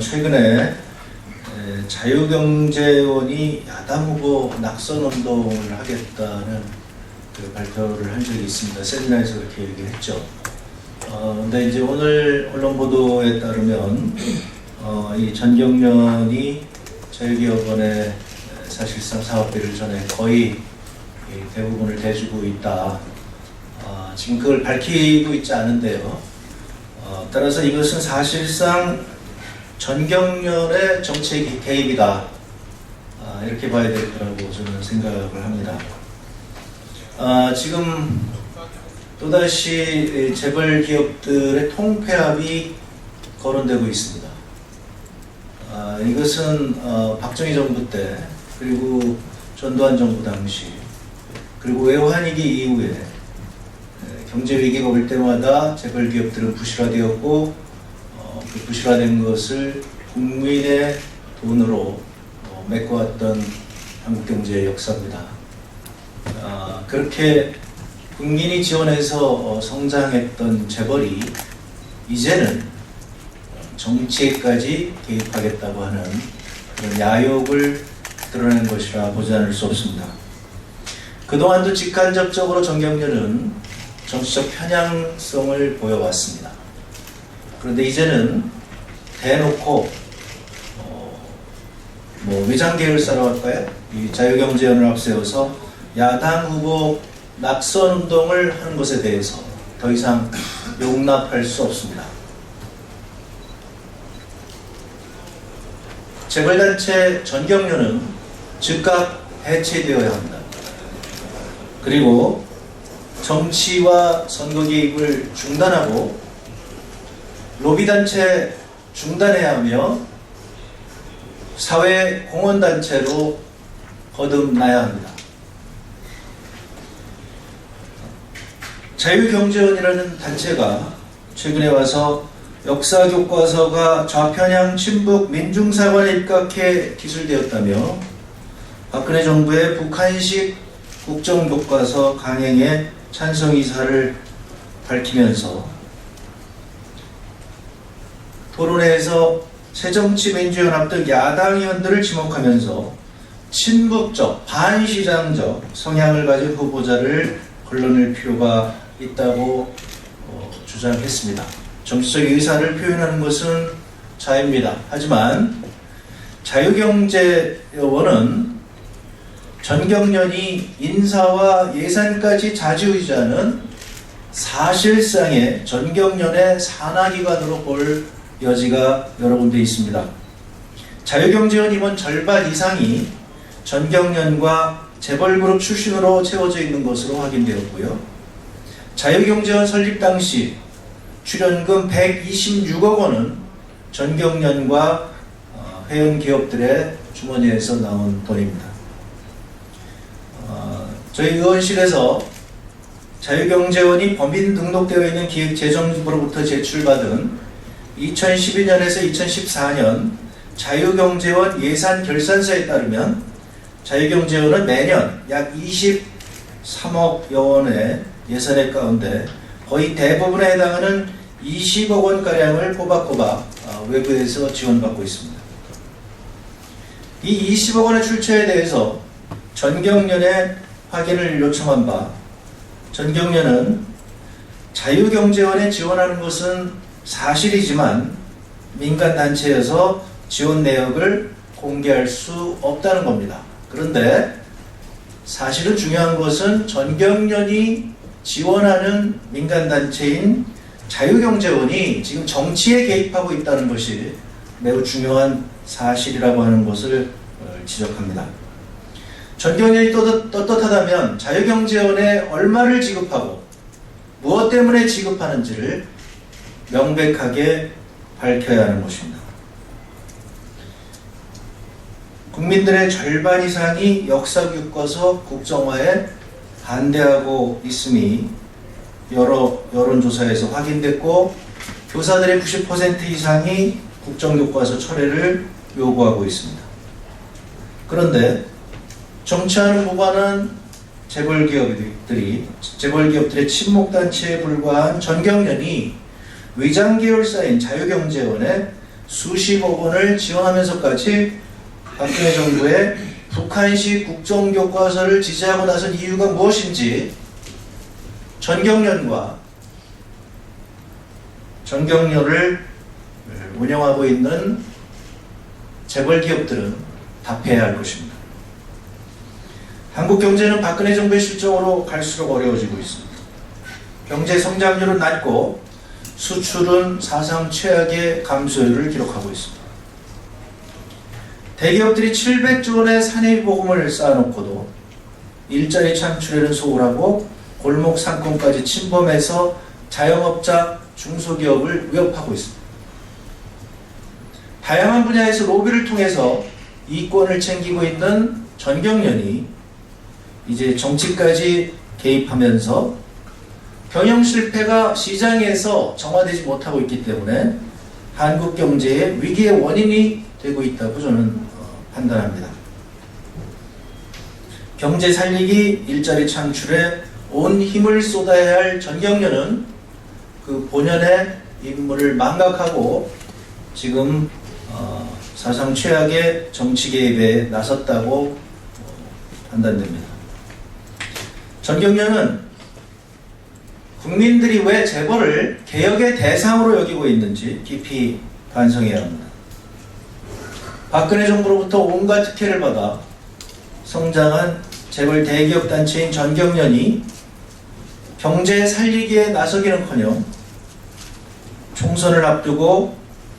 최근에 자유경제원이 야당 후보 낙선운동을 하겠다는 발표를 한 적이 있습니다. 세미나에서 그렇게 얘기했죠. 근데 이제 오늘 언론 보도에 따르면 이 전경련이 자유기업원의 사실상 사업비를 전에 거의 대부분을 대주고 있다. 지금 그걸 밝히고 있지 않은데요. 따라서 이것은 사실상 전경련의 정책 개입이다. 이렇게 봐야 될 거라고 저는 생각을 합니다. 지금 또다시 재벌 기업들의 통폐합이 거론되고 있습니다. 이것은 박정희 정부 때, 그리고 전두환 정부 당시, 그리고 외환위기 이후에 경제위기가 올 때마다 재벌 기업들은 부실화되었고, 그 부실화된 것을 국민의 돈으로 메꿔왔던 한국 경제의 역사입니다. 그렇게 국민이 지원해서 성장했던 재벌이 이제는 정치에까지 개입하겠다고 하는 그런 야욕을 드러낸 것이라 보지 않을 수 없습니다. 그동안도 직간접적으로 전경련은 정치적 편향성을 보여왔습니다. 그런데 이제는 대놓고 위장 계열사라고 할까요? 이 자유경제원을 앞세워서 야당 후보 낙선 운동을 하는 것에 대해서 더 이상 용납할 수 없습니다. 재벌단체 전경련은 즉각 해체되어야 합니다. 그리고 정치와 선거 개입을 중단하고 로비단체 중단해야 하며 사회 공헌단체로 거듭나야 합니다. 자유경제원이라는 단체가 최근에 와서 역사교과서가 좌편향 친북 민중사관에 입각해 기술되었다며 박근혜 정부의 북한식 국정교과서 강행에 찬성 의사를 밝히면서 토론회에서 새정치민주연합 등 야당 의원들을 지목하면서 친북적, 반시장적 성향을 가진 후보자를 걸러낼 필요가 있다고 주장했습니다. 정치적 의사를 표현하는 것은 자유입니다. 하지만 자유경제원은 전경련이 인사와 예산까지 좌지우지하는 사실상의 전경련의 산하기관으로 볼 여지가 여러 군데 있습니다. 자유경제원 임원 절반 이상이 전경련과 재벌그룹 출신으로 채워져 있는 것으로 확인되었고요. 자유경제원 설립 당시 출연금 126억 원은 전경련과 회원기업들의 주머니에서 나온 돈입니다. 저희 의원실에서 자유경제원이 법인 등록되어 있는 기획재정부로부터 제출받은 2012년에서 2014년 자유경제원 예산 결산서에 따르면 자유경제원은 매년 약 23억여 원의 예산액 가운데 거의 대부분에 해당하는 20억 원가량을 꼬박꼬박 외부에서 지원받고 있습니다. 이 20억 원의 출처에 대해서 전경련에 확인을 요청한 바, 전경련은 자유경제원에 지원하는 것은 사실이지만 민간단체여서 지원 내역을 공개할 수 없다는 겁니다. 그런데 사실은 중요한 것은 전경련이 지원하는 민간단체인 자유경제원이 지금 정치에 개입하고 있다는 것이 매우 중요한 사실이라고 하는 것을 지적합니다. 전경련이 떳떳하다면 자유경제원에 얼마를 지급하고 무엇 때문에 지급하는지를 명백하게 밝혀야 하는 것입니다. 국민들의 절반 이상이 역사교과서 국정화에 반대하고 있음이 여러 여론조사에서 확인됐고, 교사들의 90% 이상이 국정교과서 철회를 요구하고 있습니다. 그런데 정치하는 무관한 재벌기업들의 친목단체에 불과한 전경련이 위장계열사인 자유경제원에 수십억 원을 지원하면서까지 박근혜 정부의 북한식 국정교과서를 지지하고 나선 이유가 무엇인지 전경련과 전경련을 운영하고 있는 재벌 기업들은 답해야 할 것입니다. 한국 경제는 박근혜 정부의 실정으로 갈수록 어려워지고 있습니다. 경제 성장률은 낮고 수출은 사상 최악의 감소율을 기록하고 있습니다. 대기업들이 700조 원의 산해보험을 쌓아놓고도 일자리 창출에는 소홀하고 골목 상권까지 침범해서 자영업자, 중소기업을 위협하고 있습니다. 다양한 분야에서 로비를 통해서 이권을 챙기고 있는 전경련이 이제 정치까지 개입하면서 경영 실패가 시장에서 정화되지 못하고 있기 때문에 한국 경제의 위기의 원인이 되고 있다고 저는 판단합니다. 경제 살리기, 일자리 창출에 온 힘을 쏟아야 할 전경련은 그 본연의 임무를 망각하고 지금 사상 최악의 정치 개입에 나섰다고 판단됩니다. 전경련은 국민들이 왜 재벌을 개혁의 대상으로 여기고 있는지 깊이 반성해야 합니다. 박근혜 정부로부터 온갖 특혜를 받아 성장한 재벌 대기업 단체인 전경련이 경제 살리기에 나서기는커녕 총선을 앞두고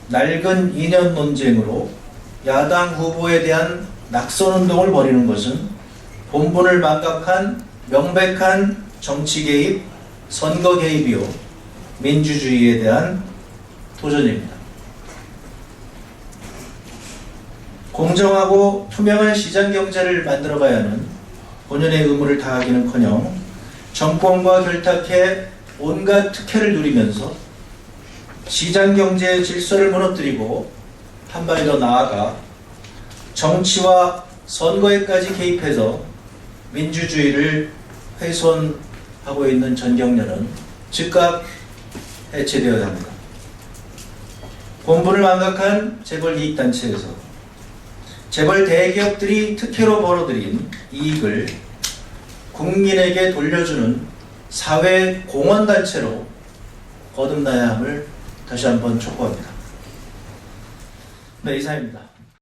낡은 이념 논쟁으로 야당 후보에 대한 낙선운동을 벌이는 것은 본분을 망각한 명백한 정치 개입, 선거 개입이요 민주주의에 대한 도전입니다. 공정하고 투명한 시장 경제를 만들어가야 하는 본연의 의무를 다하기는커녕 정권과 결탁해 온갖 특혜를 누리면서 시장 경제의 질서를 무너뜨리고 한 발이 더 나아가 정치와 선거에까지 개입해서 민주주의를 훼손하고 있는 전경련은 즉각 해체되어야 합니다. 본분을 망각한 재벌 이익단체에서 재벌 대기업들이 특혜로 벌어들인 이익을 국민에게 돌려주는 사회 공헌단체로 거듭나야 함을 다시 한번 촉구합니다. 네, 이상입니다.